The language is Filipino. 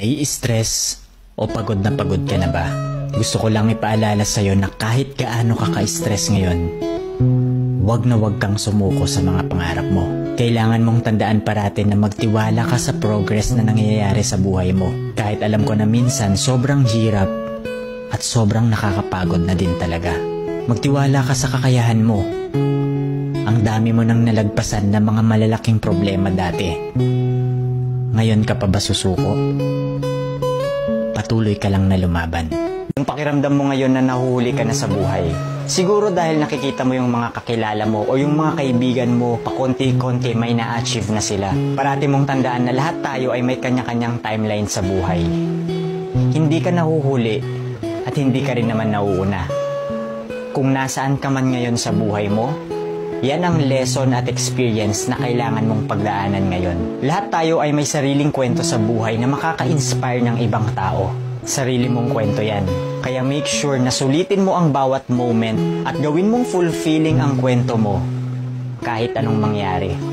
Nai-stress o pagod ka na ba? Gusto ko lang ipaalala sa'yo na kahit gaano ka ka-stress ngayon, wag na wag kang sumuko sa mga pangarap mo. Kailangan mong tandaan parati na magtiwala ka sa progress na nangyayari sa buhay mo. Kahit alam ko na minsan sobrang hirap at sobrang nakakapagod na din talaga. Magtiwala ka sa kakayahan mo. Ang dami mo nang nalagpasan na mga malalaking problema dati. Ngayon ka pa ba susuko? Patuloy ka lang na lumaban. Yung pakiramdam mo ngayon na nahuhuli ka na sa buhay, siguro dahil nakikita mo yung mga kakilala mo o yung mga kaibigan mo pakonti-konti may na-achieve na sila. Parati mong tandaan na lahat tayo ay may kanya-kanyang timeline sa buhay. Hindi ka nahuhuli at hindi ka rin naman nauuna. Kung nasaan ka man ngayon sa buhay mo, yan ang lesson at experience na kailangan mong pagdaanan ngayon. Lahat tayo ay may sariling kwento sa buhay na makaka-inspire ng ibang tao. Sarili mong kwento yan. Kaya make sure na sulitin mo ang bawat moment at gawin mong fulfilling ang kwento mo kahit anong mangyari.